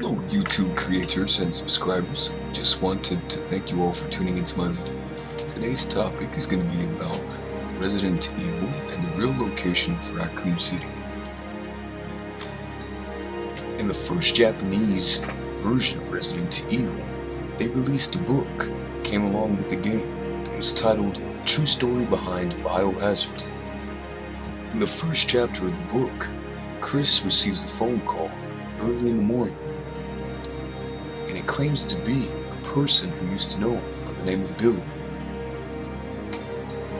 Hello YouTube creators and subscribers, just wanted to thank you all for tuning into my video. Today's topic is going to be about Resident Evil and the real location of Raccoon City. In the first Japanese version of Resident Evil, they released a book that came along with the game. It was titled True Story Behind Biohazard. In the first chapter of the book, Chris receives a phone call early in the morning, and it claims to be a person who used to know him by the name of Billy.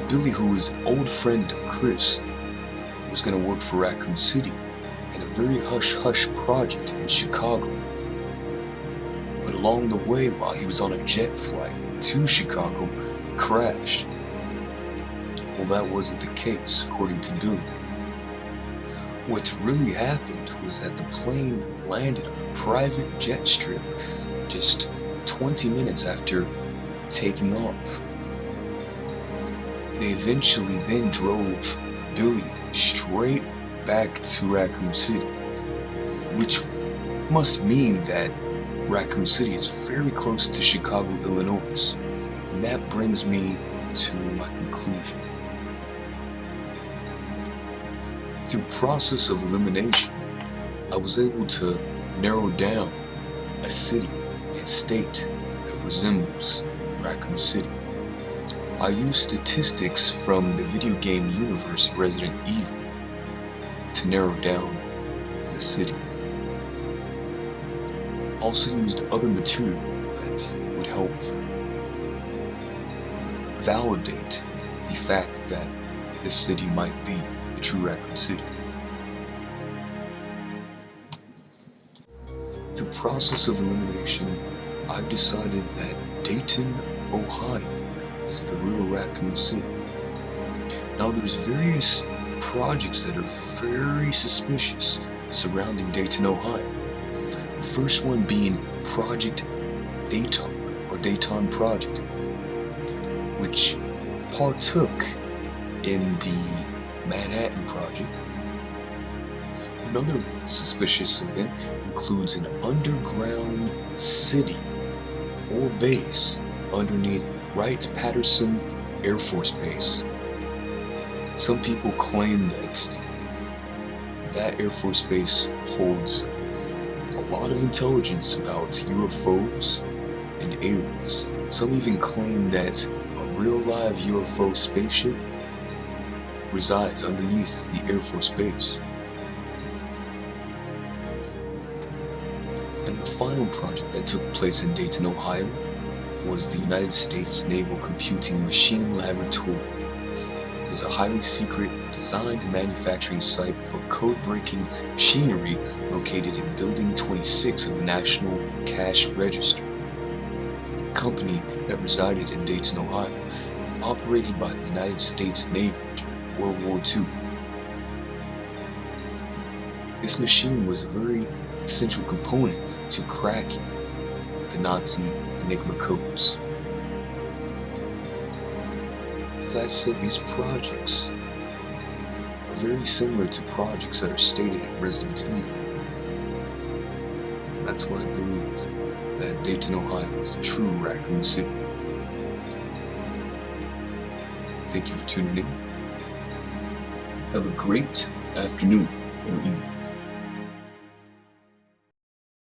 Billy, who is an old friend of Chris, was going to work for Raccoon City in a very hush-hush project in Chicago. But along the way, while he was on a jet flight to Chicago, he crashed. Well, that wasn't the case, according to Billy. What really happened was that the plane landed on a private jet strip just 20 minutes after taking off. They eventually then drove Billy straight back to Raccoon City, which must mean that Raccoon City is very close to Chicago, Illinois. And that brings me to my conclusion. Through process of elimination, I was able to narrow down a city and state that resembles Raccoon City. I used statistics from the video game universe of Resident Evil to narrow down the city. Also used other material that would help validate the fact that this city might be the true Raccoon City. Through process of elimination, I've decided that Dayton, Ohio is the real Raccoon City. Now there's various projects that are very suspicious surrounding Dayton, Ohio. The first one being Project Dayton, or Dayton Project, which partook in the Manhattan Project. Another suspicious event includes an underground city or base underneath Wright-Patterson Air Force Base. Some people claim that that Air Force Base holds a lot of intelligence about UFOs and aliens. Some even claim that a real live UFO spaceship resides underneath the Air Force Base. And the final project that took place in Dayton, Ohio was the United States Naval Computing Machine Laboratory. It was a highly secret designed and manufacturing site for code-breaking machinery located in Building 26 of the National Cash Register. A company that resided in Dayton, Ohio, operated by the United States Navy during World War II. This machine was a very essential component to cracking the Nazi Enigma codes. With that said, these projects are very similar to projects that are stated in Resident Evil. That's why I believe that Dayton, Ohio is the true Raccoon City. Thank you for tuning in. Have a great afternoon or evening.